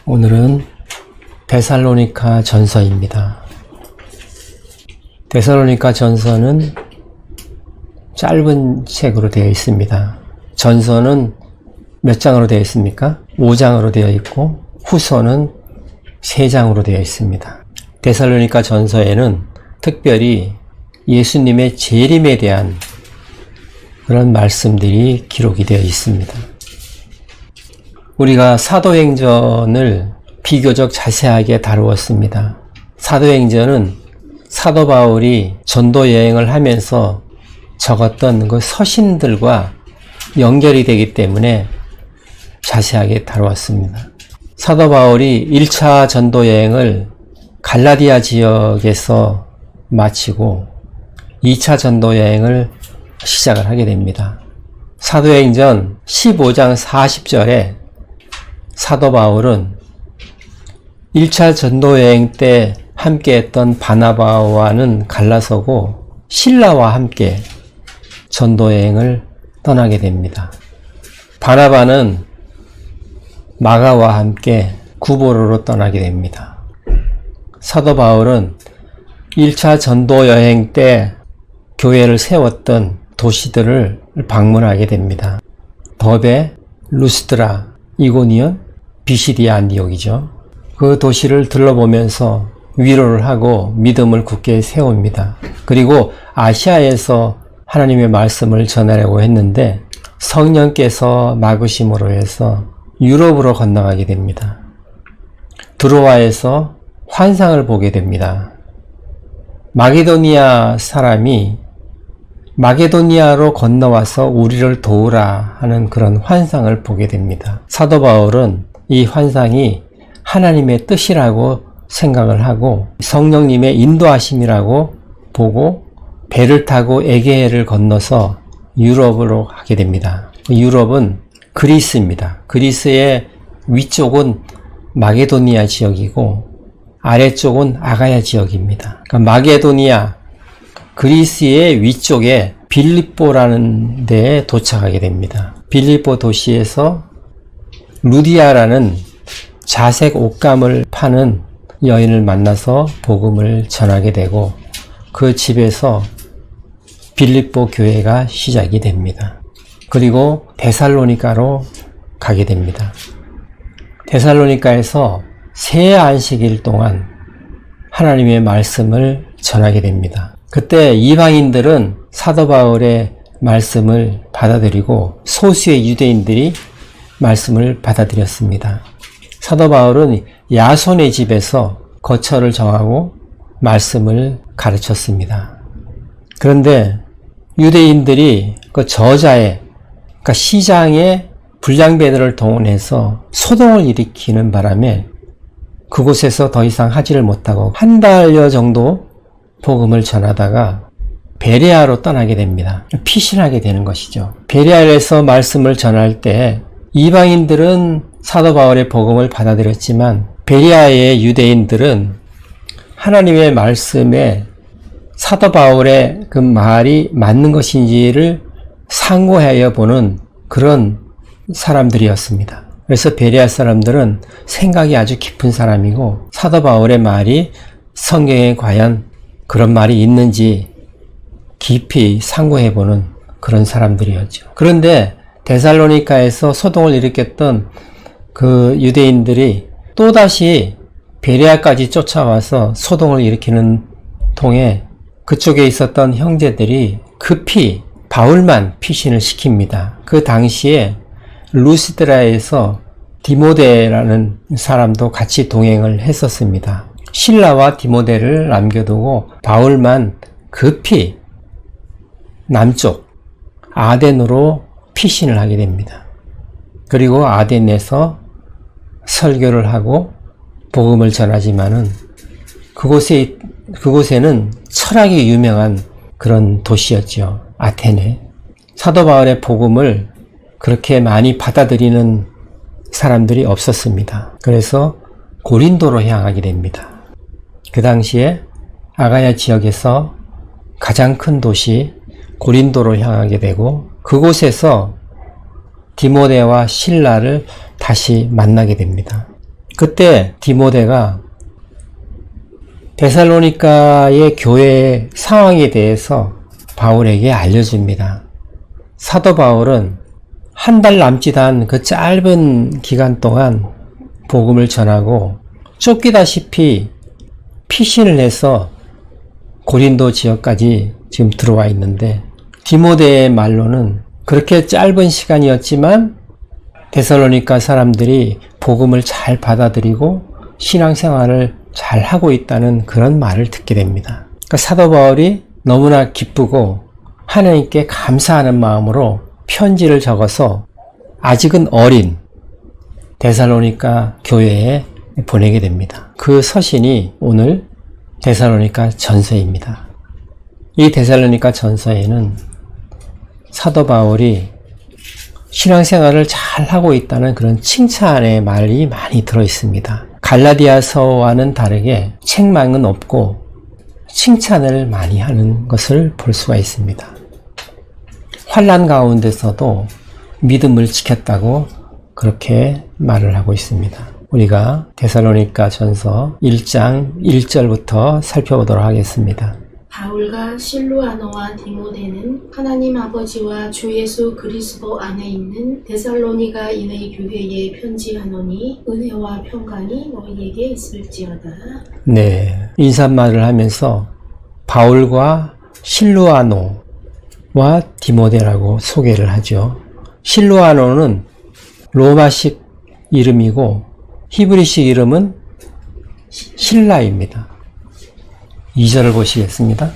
오늘은 데살로니가 전서입니다. 데살로니가 전서는 짧은 책으로 되어 있습니다. 전서는 몇 장으로 되어 있습니까? 5장으로 되어 있고 후서는 3장으로 되어 있습니다. 데살로니가 전서에는 특별히 예수님의 재림에 대한 그런 말씀들이 기록이 되어 있습니다. 우리가 사도행전을 비교적 자세하게 다루었습니다. 사도행전은 사도 바울이 전도 여행을 하면서 적었던 그 서신들과 연결이 되기 때문에 자세하게 다루었습니다. 사도 바울이 1차 전도 여행을 갈라디아 지역에서 마치고 2차 전도 여행을 시작을 하게 됩니다. 사도행전 15장 40절에 사도 바울은 1차 전도 여행 때 함께 했던 바나바와는 갈라서고 실라와 함께 전도 여행을 떠나게 됩니다. 바나바는 마가와 함께 구보로로 떠나게 됩니다. 사도 바울은 1차 전도 여행 때 교회를 세웠던 도시들을 방문하게 됩니다. 더베, 루스드라, 이고니온, 비시디아 안디옥이죠. 그 도시를 둘러보면서 위로를 하고 믿음을 굳게 세웁니다. 그리고 아시아에서 하나님의 말씀을 전하려고 했는데 성령께서 막으심으로 해서 유럽으로 건너가게 됩니다. 드로아에서 환상을 보게 됩니다. 마게도니아 사람이 마게도니아로 건너와서 우리를 도우라 하는 그런 환상을 보게 됩니다. 사도 바울은 이 환상이 하나님의 뜻이라고 생각을 하고 성령님의 인도하심이라고 보고 배를 타고 에게해를 건너서 유럽으로 가게 됩니다. 유럽은 그리스입니다. 그리스의 위쪽은 마게도니아 지역이고 아래쪽은 아가야 지역입니다. 그러니까 마게도니아, 그리스의 위쪽에 빌립보라는 데에 도착하게 됩니다. 빌립보 도시에서 루디아라는 자색 옷감을 파는 여인을 만나서 복음을 전하게 되고 그 집에서 빌립보 교회가 시작이 됩니다. 그리고 데살로니가로 가게 됩니다. 데살로니가에서 세 안식일 동안 하나님의 말씀을 전하게 됩니다. 그때 이방인들은 사도 바울의 말씀을 받아들이고 소수의 유대인들이 말씀을 받아들였습니다. 사도 바울은 야손의 집에서 거처를 정하고 말씀을 가르쳤습니다. 그런데 유대인들이 그 저자의, 그러니까 시장의 불량배들을 동원해서 소동을 일으키는 바람에 그곳에서 더 이상 하지를 못하고 한 달여 정도 복음을 전하다가 베레아로 떠나게 됩니다. 피신하게 되는 것이죠. 베레아에서 말씀을 전할 때 이방인들은 사도 바울의 복음을 받아들였지만 베레아의 유대인들은 하나님의 말씀에 사도 바울의 그 말이 맞는 것인지를 상고하여 보는 그런 사람들이었습니다. 그래서 베레아 사람들은 생각이 아주 깊은 사람이고 사도 바울의 말이 성경에 과연 그런 말이 있는지 깊이 상고해보는 그런 사람들이었죠. 그런데 데살로니가에서 소동을 일으켰던 그 유대인들이 또다시 베레아까지 쫓아와서 소동을 일으키는 통에 그쪽에 있었던 형제들이 급히 바울만 피신을 시킵니다. 그 당시에 루스드라에서 디모데라는 사람도 같이 동행을 했었습니다. 실라와 디모데를 남겨두고 바울만 급히 남쪽 아덴으로 피신을 하게 됩니다. 그리고 아덴에서 설교를 하고 복음을 전하지만은 그곳에는 철학이 유명한 그런 도시였죠. 아테네. 사도 바울의 복음을 그렇게 많이 받아들이는 사람들이 없었습니다. 그래서 고린도로 향하게 됩니다. 그 당시에 아가야 지역에서 가장 큰 도시 고린도로 향하게 되고 그곳에서 디모데와 실라를 다시 만나게 됩니다. 그때 디모데가 데살로니가의 교회 상황에 대해서 바울에게 알려줍니다. 사도 바울은 한 달 남짓한 그 짧은 기간 동안 복음을 전하고 쫓기다시피 피신을 해서 고린도 지역까지 지금 들어와 있는데, 디모데의 말로는 그렇게 짧은 시간이었지만 데살로니가 사람들이 복음을 잘 받아들이고 신앙생활을 잘 하고 있다는 그런 말을 듣게 됩니다. 그러니까 사도 바울이 너무나 기쁘고 하나님께 감사하는 마음으로 편지를 적어서 아직은 어린 데살로니가 교회에 보내게 됩니다. 그 서신이 오늘 데살로니가 전서입니다. 이 데살로니가 전서에는 사도 바울이 신앙생활을 잘 하고 있다는 그런 칭찬의 말이 많이 들어 있습니다. 갈라디아서와는 다르게 책망은 없고 칭찬을 많이 하는 것을 볼 수가 있습니다. 환난 가운데서도 믿음을 지켰다고 그렇게 말을 하고 있습니다. 우리가 데살로니가 전서 1장 1절부터 살펴보도록 하겠습니다. 바울과 실루아노와 디모데는 하나님 아버지와 주 예수 그리스도 안에 있는 데살로니가인의 교회에 편지하노니 은혜와 평강이 너희에게 있을지어다. 네, 인사말을 하면서 바울과 실루아노와 디모데라고 소개를 하죠. 실루아노는 로마식 이름이고 히브리식 이름은 실라입니다. 2절을 보시겠습니다.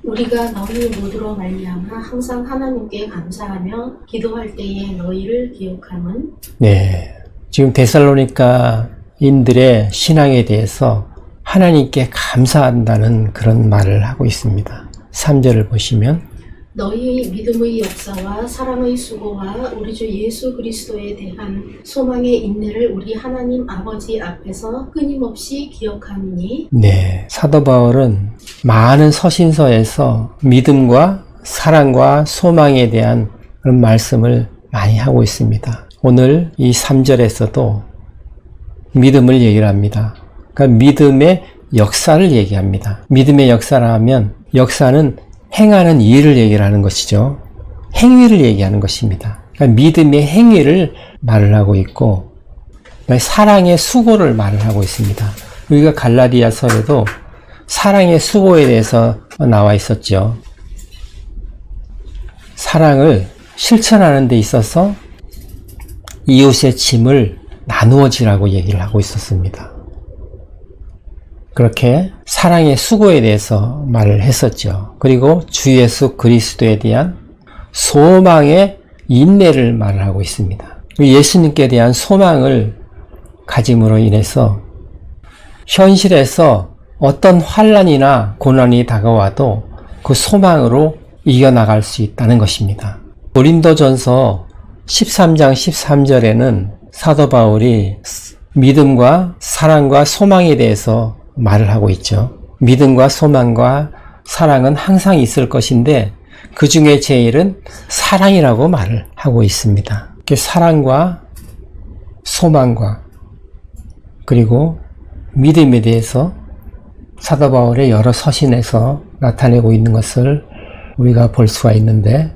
우리가 너희 모두로 말미암아 항상 하나님께 감사하며 기도할 때에 너희를 기억함은. 네, 지금 데살로니가인들의 신앙에 대해서 하나님께 감사한다는 그런 말을 하고 있습니다. 3절을 보시면 너희의 믿음의 역사와 사랑의 수고와 우리 주 예수 그리스도에 대한 소망의 인내를 우리 하나님 아버지 앞에서 끊임없이 기억하니. 네, 사도 바울은 많은 서신서에서 믿음과 사랑과 소망에 대한 그런 말씀을 많이 하고 있습니다. 오늘 이 3절에서도 믿음을 얘기를 합니다. 그러니까 믿음의 역사를 얘기합니다. 믿음의 역사라 하면 역사는 행하는 일을 얘기를 하는 것이죠. 행위를 얘기하는 것입니다. 그러니까 믿음의 행위를 말을 하고 있고 사랑의 수고를 말을 하고 있습니다. 우리가 갈라디아서에도 사랑의 수고에 대해서 나와 있었죠. 사랑을 실천하는 데 있어서 이웃의 짐을 나누어 지라고 얘기를 하고 있었습니다. 그렇게 사랑의 수고에 대해서 말을 했었죠. 그리고 주 예수 그리스도에 대한 소망의 인내를 말을 하고 있습니다. 예수님께 대한 소망을 가짐으로 인해서 현실에서 어떤 환난이나 고난이 다가와도 그 소망으로 이겨나갈 수 있다는 것입니다. 고린도전서 13장 13절에는 사도 바울이 믿음과 사랑과 소망에 대해서 말을 하고 있죠. 믿음과 소망과 사랑은 항상 있을 것인데 그 중에 제일은 사랑이라고 말을 하고 있습니다. 사랑과 소망과 그리고 믿음에 대해서 사도 바울의 여러 서신에서 나타내고 있는 것을 우리가 볼 수가 있는데,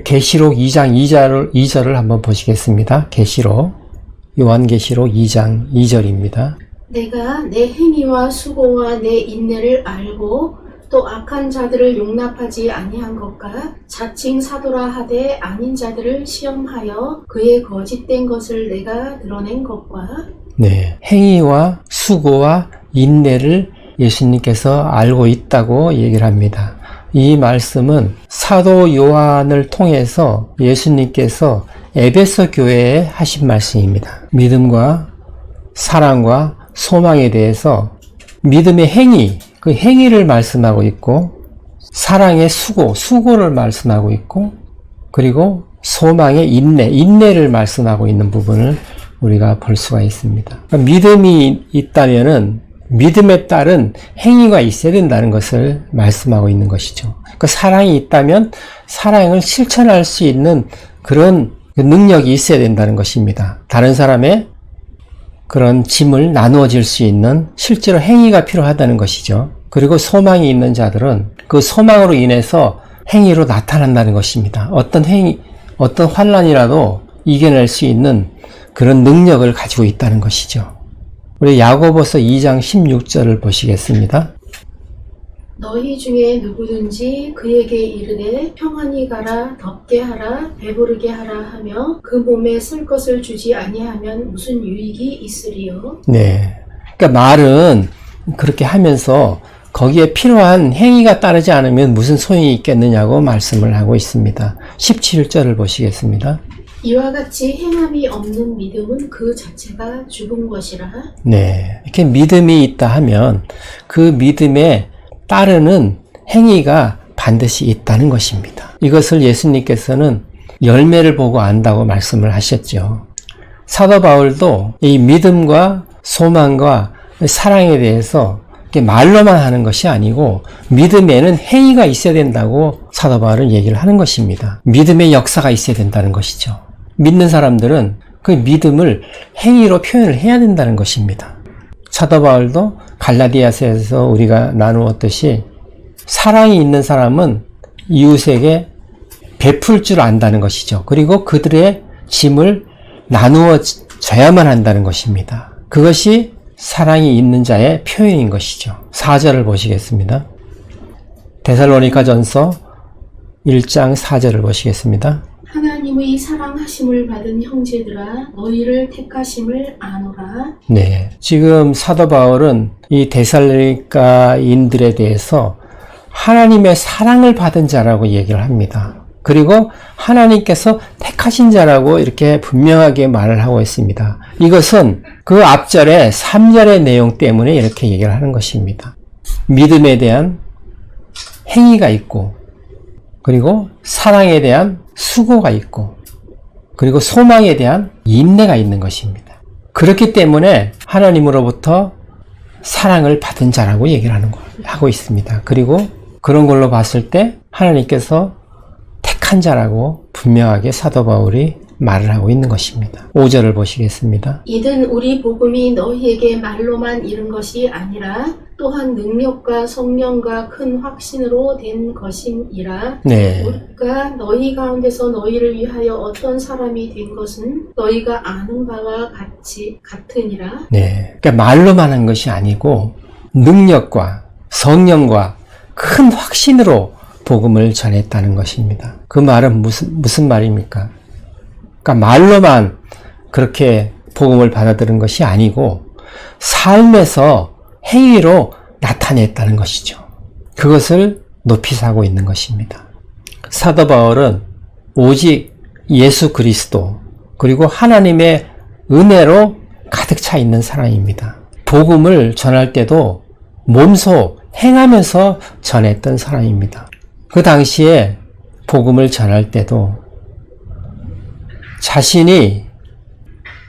계시록 2장 2절을 한번 보시겠습니다. 요한계시록 2장 2절입니다. 내가 내 행위와 수고와 내 인내를 알고 또 악한 자들을 용납하지 아니한 것과 자칭 사도라 하되 아닌 자들을 시험하여 그의 거짓된 것을 내가 드러낸 것과. 네, 행위와 수고와 인내를 예수님께서 알고 있다고 얘기를 합니다. 이 말씀은 사도 요한을 통해서 예수님께서 에베소 교회에 하신 말씀입니다. 믿음과 사랑과 소망에 대해서 믿음의 행위, 그 행위를 말씀하고 있고, 사랑의 수고를 말씀하고 있고, 그리고 소망의 인내를 말씀하고 있는 부분을 우리가 볼 수가 있습니다. 그러니까 믿음이 있다면은 믿음에 따른 행위가 있어야 된다는 것을 말씀하고 있는 것이죠. 그러니까 사랑이 있다면 사랑을 실천할 수 있는 그런 능력이 있어야 된다는 것입니다. 다른 사람의 그런 짐을 나누어질 수 있는 실제로 행위가 필요하다는 것이죠. 그리고 소망이 있는 자들은 그 소망으로 인해서 행위로 나타난다는 것입니다. 어떤 행위, 어떤 환난이라도 이겨낼 수 있는 그런 능력을 가지고 있다는 것이죠. 우리 야고보서 2장 16절을 보시겠습니다. 너희 중에 누구든지 그에게 이르되 평안히 가라, 덥게 하라, 배부르게 하라 하며 그 몸에 쓸 것을 주지 아니하면 무슨 유익이 있으리요? 네. 그러니까 말은 그렇게 하면서 거기에 필요한 행위가 따르지 않으면 무슨 소용이 있겠느냐고 말씀을 하고 있습니다. 17절을 보시겠습니다. 이와 같이 행함이 없는 믿음은 그 자체가 죽은 것이라. 네. 이렇게 믿음이 있다 하면 그 믿음에 따르는 행위가 반드시 있다는 것입니다. 이것을 예수님께서는 열매를 보고 안다고 말씀을 하셨죠. 사도 바울도 이 믿음과 소망과 사랑에 대해서 이렇게 말로만 하는 것이 아니고 믿음에는 행위가 있어야 된다고 사도 바울은 얘기를 하는 것입니다. 믿음의 역사가 있어야 된다는 것이죠. 믿는 사람들은 그 믿음을 행위로 표현을 해야 된다는 것입니다. 사도 바울도 갈라디아서에서 우리가 나누었듯이 사랑이 있는 사람은 이웃에게 베풀 줄 안다는 것이죠. 그리고 그들의 짐을 나누어 줘야만 한다는 것입니다. 그것이 사랑이 있는 자의 표현인 것이죠. 4절을 보시겠습니다. 데살로니가전서 1장 4절을 보시겠습니다. 하나님의 사랑하심을 받은 형제들아 너희를 택하심을 아노라. 네, 지금 사도 바울은 이 데살로니가인들에 대해서 하나님의 사랑을 받은 자라고 얘기를 합니다. 그리고 하나님께서 택하신 자라고 이렇게 분명하게 말을 하고 있습니다. 이것은 그 앞절의 3절의 내용 때문에 이렇게 얘기를 하는 것입니다. 믿음에 대한 행위가 있고, 그리고 사랑에 대한 수고가 있고, 그리고 소망에 대한 인내가 있는 것입니다. 그렇기 때문에 하나님으로부터 사랑을 받은 자라고 얘기를 하고 있습니다. 그리고 그런 걸로 봤을 때 하나님께서 택한 자라고 분명하게 사도 바울이 말을 하고 있는 것입니다. 5절을 보시겠습니다. 이든 우리 복음이 너희에게 말로만 이른 것이 아니라 또한 능력과 성령과 큰 확신으로 된 것이니라. 네. 우리가 너희 가운데서 너희를 위하여 어떤 사람이 된 것은 너희가 아는 바와 같으니라. 네. 그러니까 말로만 한 것이 아니고 능력과 성령과 큰 확신으로 복음을 전했다는 것입니다. 그 말은 무슨 말입니까? 그러니까 말로만 그렇게 복음을 받아들인 것이 아니고 삶에서 행위로 나타냈다는 것이죠. 그것을 높이 사고 있는 것입니다. 사도 바울은 오직 예수 그리스도 그리고 하나님의 은혜로 가득 차 있는 사람입니다. 복음을 전할 때도 몸소 행하면서 전했던 사람입니다. 그 당시에 복음을 전할 때도 자신이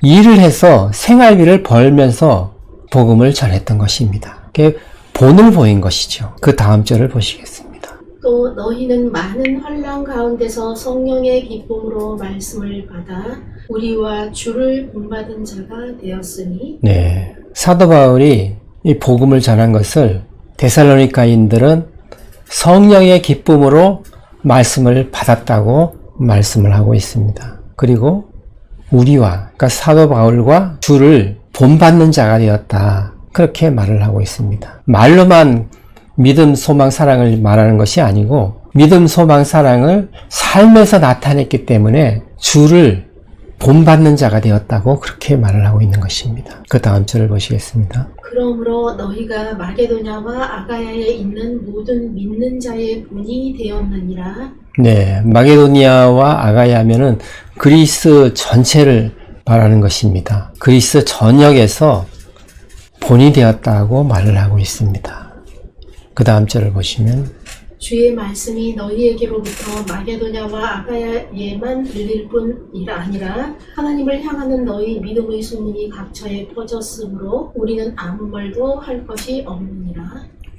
일을 해서 생활비를 벌면서 복음을 전했던 것입니다. 그게 본을 보인 것이죠. 그 다음 절을 보시겠습니다. 또 너희는 많은 환난 가운데서 성령의 기쁨으로 말씀을 받아 우리와 주를 본받은 자가 되었으니. 네, 사도 바울이 이 복음을 전한 것을 데살로니가인들은 성령의 기쁨으로 말씀을 받았다고 말씀을 하고 있습니다. 그리고 우리와, 그러니까 사도 바울과 주를 본받는 자가 되었다. 그렇게 말을 하고 있습니다. 말로만 믿음, 소망, 사랑을 말하는 것이 아니고 믿음, 소망, 사랑을 삶에서 나타냈기 때문에 주를 본받는 자가 되었다고 그렇게 말을 하고 있는 것입니다. 그 다음 절을 보시겠습니다. 그러므로 너희가 마게도냐와 아가야에 있는 모든 믿는 자의 본이 되었느니라. 네, 마게도니아와 아가야 하면은 그리스 전체를 말하는 것입니다. 그리스 전역에서 본이 되었다고 말을 하고 있습니다. 그 다음 절을 보시면 주의 말씀이 너희에게로부터 마게도냐와 아가야에만 들릴 뿐이 아니라 하나님을 향하는 너희 믿음의 소문이 각처에 퍼졌으므로 우리는 아무 말도 할 것이 없느니라.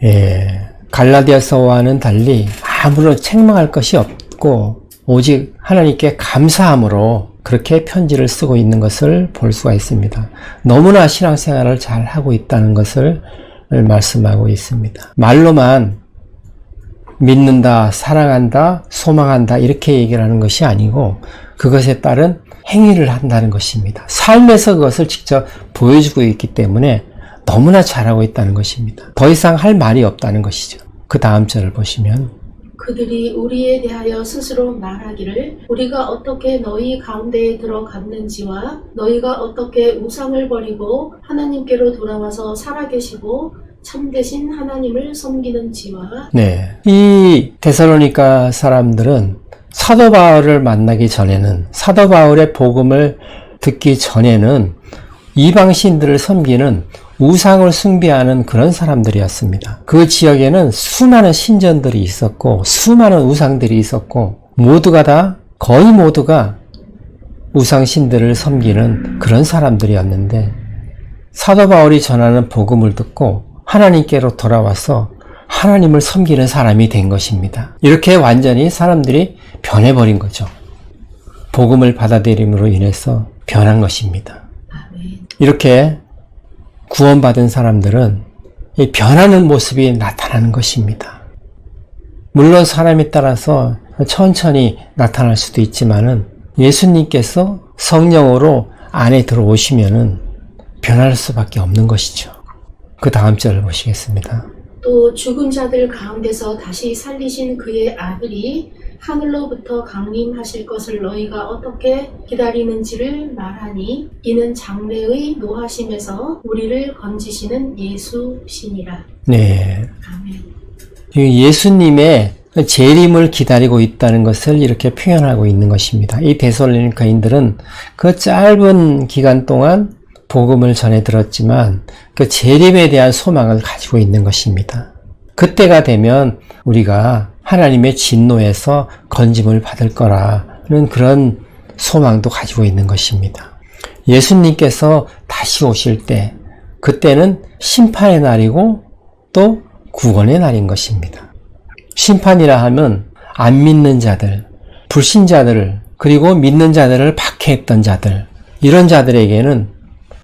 예, 갈라디아서와는 달리 아무런 책망할 것이 없고 오직 하나님께 감사함으로 그렇게 편지를 쓰고 있는 것을 볼 수가 있습니다. 너무나 신앙생활을 잘 하고 있다는 것을 말씀하고 있습니다. 말로만 믿는다, 사랑한다, 소망한다 이렇게 얘기를 하는 것이 아니고 그것에 따른 행위를 한다는 것입니다. 삶에서 그것을 직접 보여주고 있기 때문에 너무나 잘하고 있다는 것입니다. 더 이상 할 말이 없다는 것이죠. 그 다음 절을 보시면 그들이 우리에 대하여 스스로 말하기를 우리가 어떻게 너희 가운데에 들어갔는지와 너희가 어떻게 우상을 버리고 하나님께로 돌아와서 살아계시고 참되신 하나님을 섬기는지와 네, 이 데살로니가 사람들은 사도 바울을 만나기 전에는 사도 바울의 복음을 듣기 전에는 이방신들을 섬기는 우상을 숭배하는 그런 사람들이었습니다. 그 지역에는 수많은 신전들이 있었고 수많은 우상들이 있었고 거의 모두가 우상신들을 섬기는 그런 사람들이었는데 사도 바울이 전하는 복음을 듣고 하나님께로 돌아와서 하나님을 섬기는 사람이 된 것입니다. 이렇게 완전히 사람들이 변해버린 거죠. 복음을 받아들임으로 인해서 변한 것입니다. 이렇게 구원받은 사람들은 이 변하는 모습이 나타나는 것입니다. 물론 사람에 따라서 천천히 나타날 수도 있지만은 예수님께서 성령으로 안에 들어오시면은 변할 수밖에 없는 것이죠. 그 다음 절을 보시겠습니다. 또 죽은 자들 가운데서 다시 살리신 그의 아들이 하늘로부터 강림하실 것을 너희가 어떻게 기다리는지를 말하니 이는 장래의 노하심에서 우리를 건지시는 예수시니라. 네, 아멘. 예수님의 재림을 기다리고 있다는 것을 이렇게 표현하고 있는 것입니다. 이 데살로니가인들은 그 짧은 기간 동안 복음을 전해 들었지만 그 재림에 대한 소망을 가지고 있는 것입니다. 그때가 되면 우리가 하나님의 진노에서 건짐을 받을 거라는 그런 소망도 가지고 있는 것입니다. 예수님께서 다시 오실 때 그때는 심판의 날이고 또 구원의 날인 것입니다. 심판이라 하면 안 믿는 자들, 불신자들을 그리고 믿는 자들을 박해했던 자들 이런 자들에게는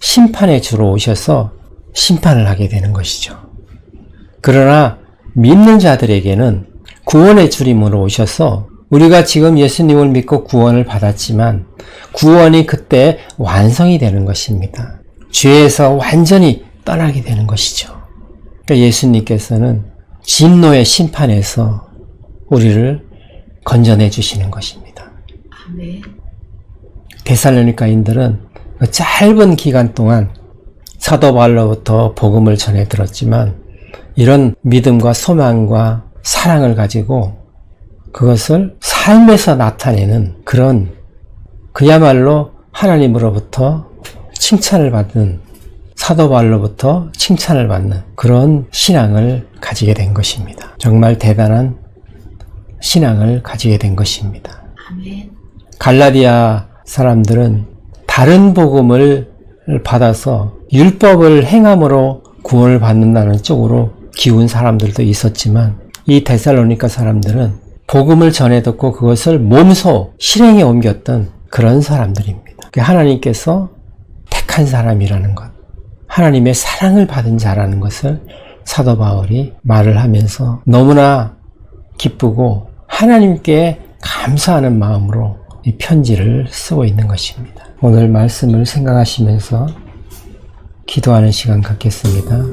심판의 주로 오셔서 심판을 하게 되는 것이죠. 그러나 믿는 자들에게는 구원의 주님으로 오셔서 우리가 지금 예수님을 믿고 구원을 받았지만 구원이 그때 완성이 되는 것입니다. 죄에서 완전히 떠나게 되는 것이죠. 그러니까 예수님께서는 진노의 심판에서 우리를 건져내 주시는 것입니다. 아멘. 데살로니가인들은 그 짧은 기간 동안 사도 바울로부터 복음을 전해 들었지만 이런 믿음과 소망과 사랑을 가지고 그것을 삶에서 나타내는 그런 그야말로 하나님으로부터 칭찬을 받는 사도 바울로부터 칭찬을 받는 그런 신앙을 가지게 된 것입니다. 정말 대단한 신앙을 가지게 된 것입니다. 아멘. 갈라디아 사람들은 다른 복음을 받아서 율법을 행함으로 구원을 받는다는 쪽으로 기운 사람들도 있었지만 이 데살로니가 사람들은 복음을 전해 듣고 그것을 몸소 실행에 옮겼던 그런 사람들입니다. 하나님께서 택한 사람이라는 것, 하나님의 사랑을 받은 자라는 것을 사도 바울이 말을 하면서 너무나 기쁘고 하나님께 감사하는 마음으로 이 편지를 쓰고 있는 것입니다. 오늘 말씀을 생각하시면서 기도하는 시간 갖겠습니다.